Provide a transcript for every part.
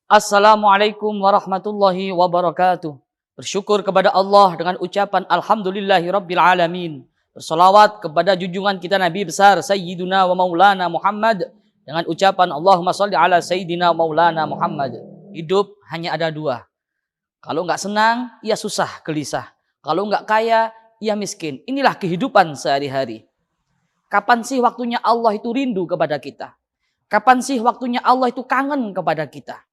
Assalamualaikum warahmatullahi wabarakatuh. Bersyukur kepada Allah dengan ucapan Alhamdulillahirabbil alamin. Bersolawat kepada junjungan kita Nabi besar Sayyiduna wa Maulana Muhammad dengan ucapan Allahumma sholli ala Sayyidina Maulana Muhammad. Hidup hanya ada dua. Kalau nggak senang, ya susah, gelisah. Kalau nggak kaya, ya miskin. Inilah kehidupan sehari-hari. Kapan sih waktunya Allah itu rindu kepada kita? Kapan sih waktunya Allah itu kangen kepada kita?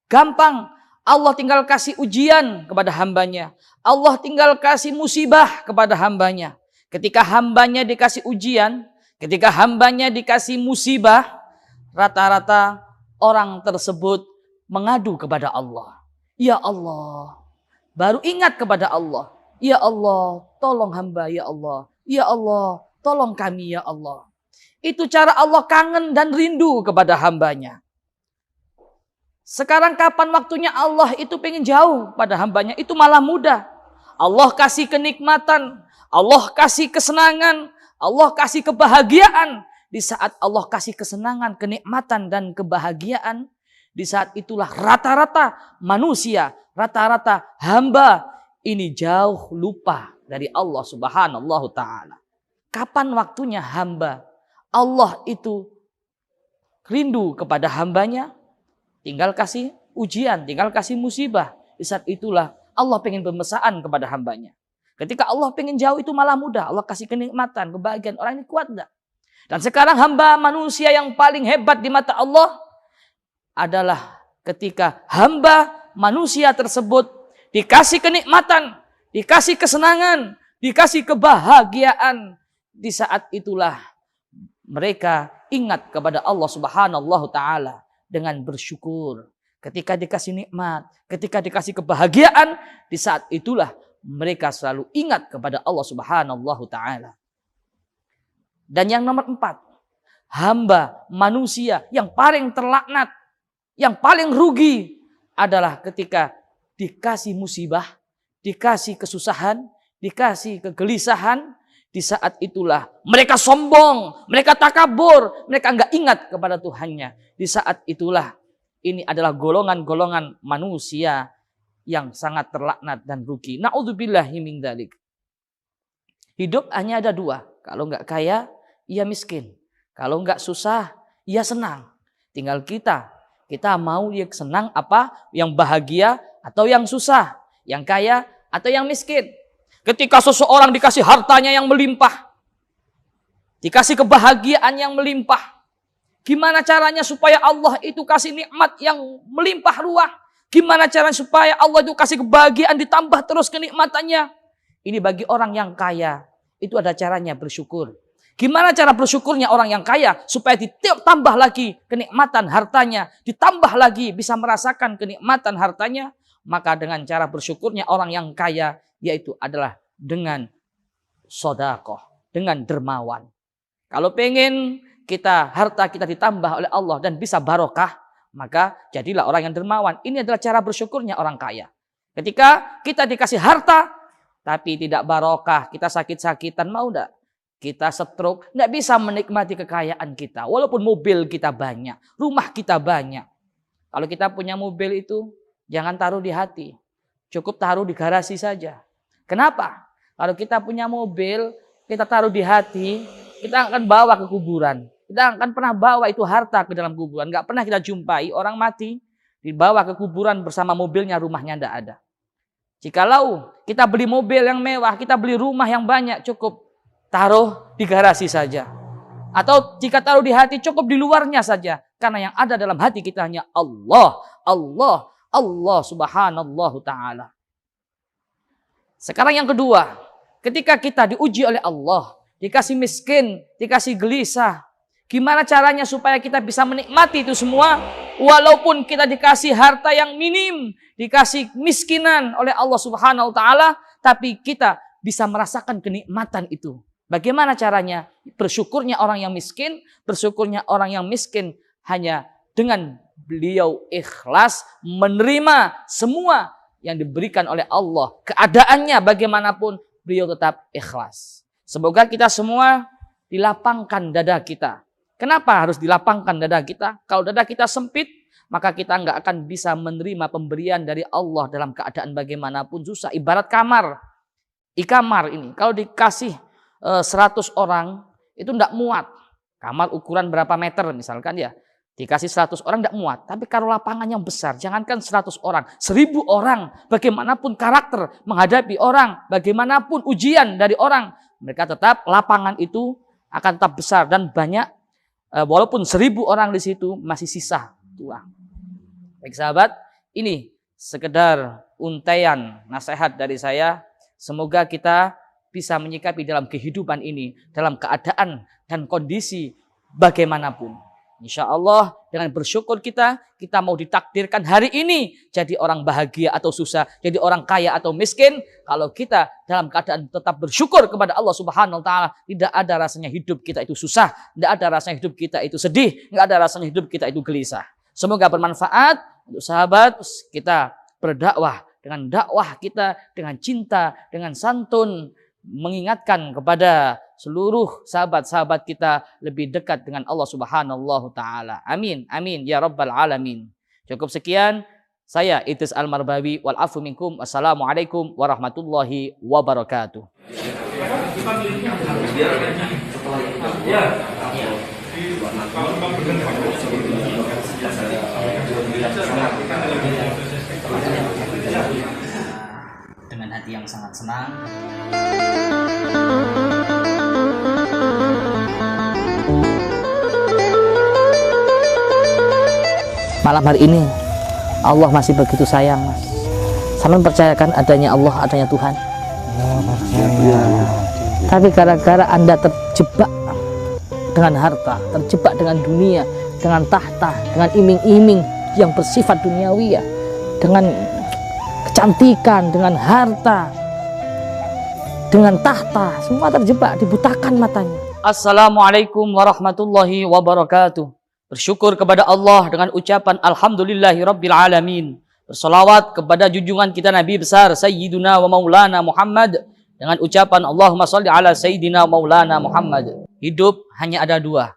Gampang, Allah tinggal kasih ujian kepada hambanya. Allah tinggal kasih musibah kepada hambanya. Ketika hambanya dikasih ujian, ketika hambanya dikasih musibah, rata-rata orang tersebut mengadu kepada Allah. Ya Allah, baru ingat kepada Allah. Ya Allah, tolong hamba ya Allah. Ya Allah, tolong kami ya Allah. Itu cara Allah kangen dan rindu kepada hambanya. Sekarang kapan waktunya Allah itu pengen jauh pada hambanya, itu malah mudah. Allah kasih kenikmatan, Allah kasih kesenangan, Allah kasih kebahagiaan. Di saat Allah kasih kesenangan, kenikmatan dan kebahagiaan, di saat itulah rata-rata manusia, rata-rata hamba ini jauh lupa dari Allah Subhanahu Ta'ala. Kapan waktunya hamba Allah itu rindu kepada hambanya? Tinggal kasih ujian, tinggal kasih musibah. Di saat itulah Allah pengen bermesraan kepada hambanya. Ketika Allah pengen jauh itu malah mudah. Allah kasih kenikmatan, kebahagiaan. Orang ini kuat enggak? Dan sekarang hamba manusia yang paling hebat di mata Allah adalah ketika hamba manusia tersebut dikasih kenikmatan, dikasih kesenangan, dikasih kebahagiaan. Di saat itulah mereka ingat kepada Allah Subhanahu Ta'ala. Dengan bersyukur. Ketika dikasih nikmat, ketika dikasih kebahagiaan, di saat itulah mereka selalu ingat kepada Allah Subhanahu Ta'ala. Dan yang nomor 4, hamba manusia yang paling terlaknat, yang paling rugi adalah ketika dikasih musibah, dikasih kesusahan, dikasih kegelisahan. Di saat itulah mereka sombong, mereka takabur, mereka enggak ingat kepada Tuhannya. Di saat itulah ini adalah golongan-golongan manusia yang sangat terlaknat dan rugi. Na'udzubillahi min dzalik. Hidup hanya ada dua. Kalau enggak kaya, ia miskin. Kalau enggak susah, ia senang. Tinggal kita mau yang senang apa? Yang bahagia atau yang susah? Yang kaya atau yang miskin? Ketika seseorang dikasih hartanya yang melimpah, dikasih kebahagiaan yang melimpah, gimana caranya supaya Allah itu kasih nikmat yang melimpah ruah? Gimana caranya supaya Allah itu kasih kebahagiaan ditambah terus kenikmatannya? Ini bagi orang yang kaya, itu ada caranya bersyukur. Gimana cara bersyukurnya orang yang kaya supaya ditambah lagi kenikmatan hartanya, ditambah lagi bisa merasakan kenikmatan hartanya? Maka dengan cara bersyukurnya orang yang kaya, yaitu adalah dengan sedekah, dengan dermawan. Kalau pengen harta kita ditambah oleh Allah dan bisa barokah, maka jadilah orang yang dermawan. Ini adalah cara bersyukurnya orang kaya. Ketika kita dikasih harta, tapi tidak barokah, kita sakit-sakitan, mau enggak? Kita stroke, enggak bisa menikmati kekayaan kita. Walaupun mobil kita banyak, rumah kita banyak. Kalau kita punya mobil itu, jangan taruh di hati. Cukup taruh di garasi saja. Kenapa? Kalau kita punya mobil, kita taruh di hati, kita akan bawa ke kuburan. Kita akan pernah bawa itu harta ke dalam kuburan. Gak pernah kita jumpai orang mati, dibawa ke kuburan bersama mobilnya, rumahnya tidak ada. Jikalau kita beli mobil yang mewah, kita beli rumah yang banyak, cukup taruh di garasi saja. Atau jika taruh di hati, cukup di luarnya saja. Karena yang ada dalam hati kita hanya Allah, Allah, Allah Subhanahu Ta'ala. Sekarang yang kedua, ketika kita diuji oleh Allah, dikasih miskin, dikasih gelisah, gimana caranya supaya kita bisa menikmati itu semua? Walaupun kita dikasih harta yang minim, dikasih miskinan oleh Allah Subhanahu Ta'ala, tapi kita bisa merasakan kenikmatan itu. Bagaimana caranya? Bersyukurnya orang yang miskin, bersyukurnya orang yang miskin hanya dengan beliau ikhlas menerima semua yang diberikan oleh Allah. Keadaannya bagaimanapun beliau tetap ikhlas. Semoga kita semua dilapangkan dada kita. Kenapa harus dilapangkan dada kita? Kalau dada kita sempit, maka kita nggak akan bisa menerima pemberian dari Allah dalam keadaan bagaimanapun susah. Ibarat kamar. Kamar ini, kalau dikasih 100 orang, itu nggak muat. Kamar ukuran berapa meter misalkan ya. Dikasih 100 orang tidak muat. Tapi kalau lapangan yang besar, jangankan 100 orang, 1000 orang, bagaimanapun karakter menghadapi orang, bagaimanapun ujian dari orang, mereka tetap lapangan itu akan tetap besar dan banyak. Walaupun 1000 orang di situ masih sisa tulang. Baik sahabat, ini sekedar untaian nasihat dari saya. Semoga kita bisa menyikapi dalam kehidupan ini, dalam keadaan dan kondisi bagaimanapun. Insya Allah dengan bersyukur kita mau ditakdirkan hari ini jadi orang bahagia atau susah, jadi orang kaya atau miskin. Kalau kita dalam keadaan tetap bersyukur kepada Allah Subhanahu Wa Taala, tidak ada rasanya hidup kita itu susah, tidak ada rasanya hidup kita itu sedih, tidak ada rasanya hidup kita itu gelisah. Semoga bermanfaat untuk sahabat. Kita berdakwah dengan dakwah kita, dengan cinta, dengan santun, mengingatkan kepada seluruh sahabat-sahabat kita lebih dekat dengan Allah Subhanahu wa taala. Amin. Amin ya rabbal alamin. Cukup sekian. Saya Idris Al-Marbawi wal afu minkum. Wassalamualaikum warahmatullahi wabarakatuh. Dengan hati yang sangat senang. Malam hari ini Allah masih begitu sayang, Mas. Sama percayakan adanya Allah, adanya Tuhan. Tapi gara-gara Anda terjebak dengan harta, terjebak dengan dunia, dengan tahta, dengan iming-iming yang bersifat duniawi ya, dengan kecantikan, dengan harta, dengan tahta, semua terjebak, dibutakan matanya. Assalamualaikum warahmatullahi wabarakatuh. Bersyukur kepada Allah dengan ucapan Alhamdulillahirabbil alamin. Bersolawat kepada junjungan kita Nabi besar Sayyiduna wa Maulana Muhammad dengan ucapan Allahumma sholli ala Sayyidina Maulana Muhammad. Hidup hanya ada dua.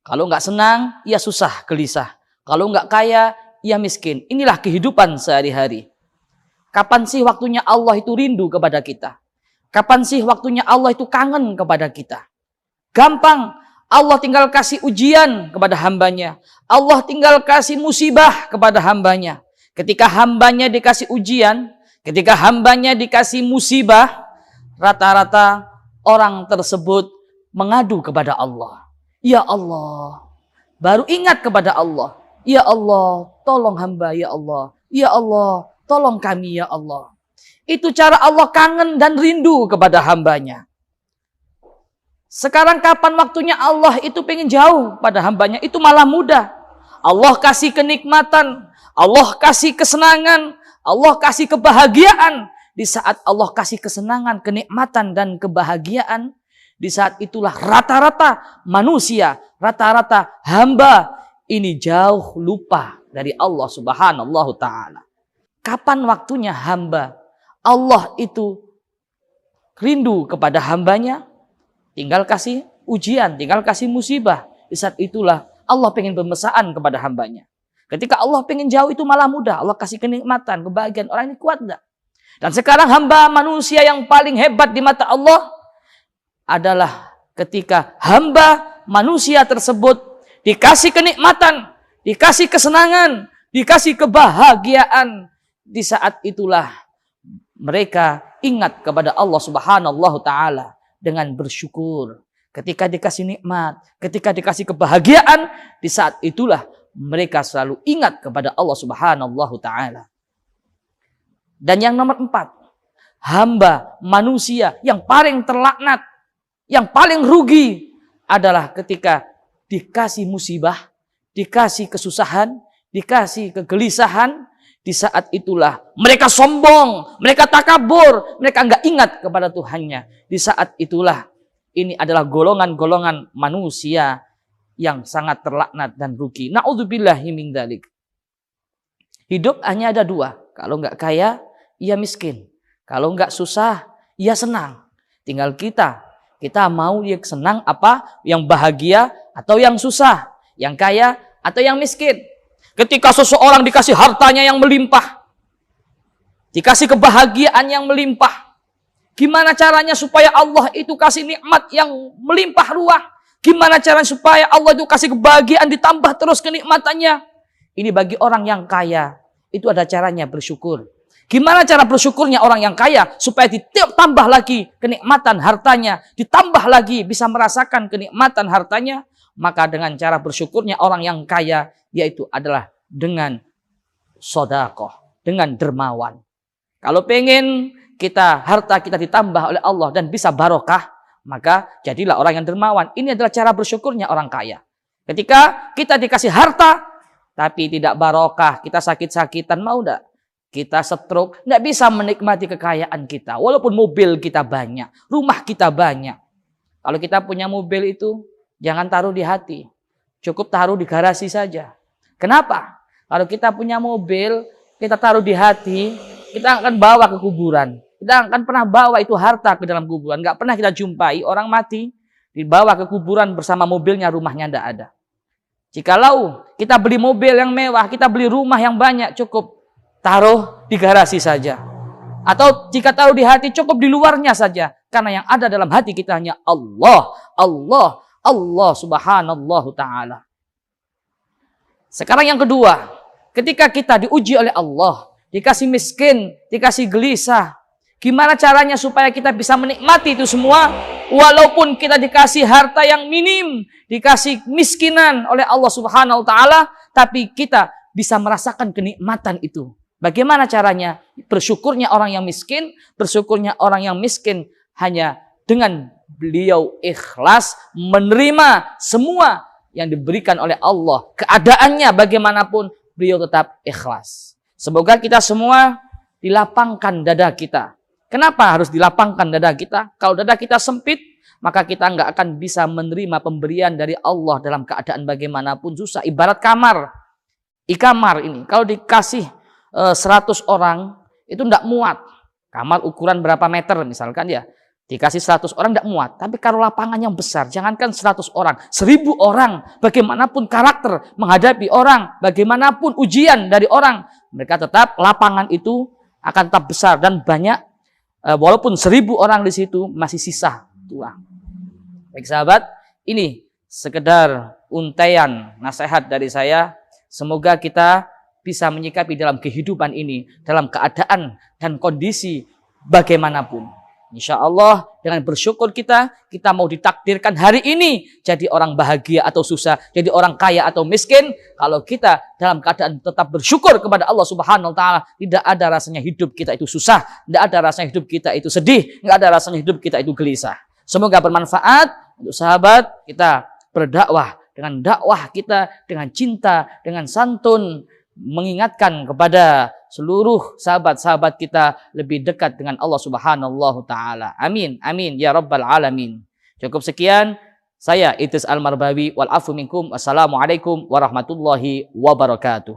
Kalau nggak senang, ya susah, gelisah. Kalau nggak kaya, ya miskin. Inilah kehidupan sehari-hari. Kapan sih waktunya Allah itu rindu kepada kita? Kapan sih waktunya Allah itu kangen kepada kita? Gampang. Allah tinggal kasih ujian kepada hambanya. Allah tinggal kasih musibah kepada hambanya. Ketika hambanya dikasih ujian, ketika hambanya dikasih musibah, rata-rata orang tersebut mengadu kepada Allah. Ya Allah, baru ingat kepada Allah. Ya Allah, tolong hamba ya Allah. Ya Allah, tolong kami ya Allah. Itu cara Allah kangen dan rindu kepada hambanya. Sekarang kapan waktunya Allah itu pengen jauh pada hambanya, itu malah mudah. Allah kasih kenikmatan, Allah kasih kesenangan, Allah kasih kebahagiaan. Di saat Allah kasih kesenangan, kenikmatan dan kebahagiaan, di saat itulah rata-rata manusia, rata-rata hamba ini jauh lupa dari Allah Subhanahu wa taala. Kapan waktunya hamba Allah itu rindu kepada hambanya? Tinggal kasih ujian, tinggal kasih musibah. Di saat itulah Allah pengen bermesraan kepada hambanya. Ketika Allah pengen jauh itu malah mudah. Allah kasih kenikmatan, kebahagiaan. Orang ini kuat enggak? Dan sekarang hamba manusia yang paling hebat di mata Allah adalah ketika hamba manusia tersebut dikasih kenikmatan, dikasih kesenangan, dikasih kebahagiaan. Di saat itulah mereka ingat kepada Allah Subhanahu wa taala. Dengan bersyukur. Ketika dikasih nikmat, ketika dikasih kebahagiaan, di saat itulah mereka selalu ingat kepada Allah Subhanahu wa taala. Dan yang nomor 4, hamba manusia yang paling terlaknat, yang paling rugi adalah ketika dikasih musibah, dikasih kesusahan, dikasih kegelisahan. Di saat itulah mereka sombong, mereka takabur, mereka nggak ingat kepada Tuhannya. Di saat itulah ini adalah golongan-golongan manusia yang sangat terlaknat dan rugi. Na'udzubillahi min dzalik. Hidup hanya ada dua. Kalau nggak kaya, ia miskin. Kalau nggak susah, ia senang. Tinggal kita mau yang senang apa, yang bahagia atau yang susah, yang kaya atau yang miskin. Ketika seseorang dikasih hartanya yang melimpah, dikasih kebahagiaan yang melimpah, gimana caranya supaya Allah itu kasih nikmat yang melimpah ruah? Gimana caranya supaya Allah itu kasih kebahagiaan ditambah terus kenikmatannya? Ini bagi orang yang kaya, itu ada caranya bersyukur. Gimana cara bersyukurnya orang yang kaya supaya ditambah lagi kenikmatan hartanya, ditambah lagi bisa merasakan kenikmatan hartanya? Maka dengan cara bersyukurnya orang yang kaya, yaitu adalah dengan sedekah, dengan dermawan. Kalau pengen harta kita ditambah oleh Allah dan bisa barokah, maka jadilah orang yang dermawan. Ini adalah cara bersyukurnya orang kaya. Ketika kita dikasih harta, tapi tidak barokah, kita sakit-sakitan, mau enggak? Kita stroke, enggak bisa menikmati kekayaan kita. Walaupun mobil kita banyak, rumah kita banyak. Kalau kita punya mobil itu, jangan taruh di hati. Cukup taruh di garasi saja. Kenapa? Kalau kita punya mobil, kita taruh di hati, kita akan bawa ke kuburan. Kita akan pernah bawa itu harta ke dalam kuburan. Nggak pernah kita jumpai orang mati, dibawa ke kuburan bersama mobilnya, rumahnya nggak ada. Jikalau kita beli mobil yang mewah, kita beli rumah yang banyak, cukup taruh di garasi saja. Atau jika taruh di hati, cukup di luarnya saja. Karena yang ada dalam hati kita hanya Allah, Allah, Allah subhanallah ta'ala. Sekarang yang kedua, ketika kita diuji oleh Allah, dikasih miskin, dikasih gelisah, gimana caranya supaya kita bisa menikmati itu semua? Walaupun kita dikasih harta yang minim, dikasih miskinan oleh Allah subhanahu wa ta'ala, tapi kita bisa merasakan kenikmatan itu. Bagaimana caranya? Bersyukurnya orang yang miskin, bersyukurnya orang yang miskin hanya dengan beliau ikhlas menerima semua yang diberikan oleh Allah. Keadaannya bagaimanapun, beliau tetap ikhlas. Semoga kita semua dilapangkan dada kita. Kenapa harus dilapangkan dada kita? Kalau dada kita sempit, maka kita nggak akan bisa menerima pemberian dari Allah dalam keadaan bagaimanapun susah. Ibarat kamar. Kamar ini, kalau dikasih 100 orang, itu nggak muat. Kamar ukuran berapa meter misalkan ya. Dikasih 100 orang nggak muat. Tapi kalau lapangan yang besar, jangankan 100 orang, 1000 orang, bagaimanapun karakter menghadapi orang, bagaimanapun ujian dari orang, mereka tetap lapangan itu akan tetap besar dan banyak. Walaupun 1000 orang di situ masih sisa tulang. Baik sahabat, ini sekedar untaian nasihat dari saya. Semoga kita bisa menyikapi dalam kehidupan ini, dalam keadaan dan kondisi bagaimanapun. Insya Allah dengan bersyukur kita mau ditakdirkan hari ini jadi orang bahagia atau susah, jadi orang kaya atau miskin. Kalau kita dalam keadaan tetap bersyukur kepada Allah Subhanahu Wa Taala, tidak ada rasanya hidup kita itu susah, tidak ada rasanya hidup kita itu sedih, tidak ada rasanya hidup kita itu gelisah. Semoga bermanfaat untuk sahabat kita berdakwah dengan dakwah kita dengan cinta, dengan santun, mengingatkan kepada seluruh sahabat-sahabat kita lebih dekat dengan Allah Subhanahu wa taala. Amin. Amin ya rabbal alamin. Cukup sekian. Saya Idris Al-Marbawi wal afu minkum. Wassalamualaikum warahmatullahi wabarakatuh.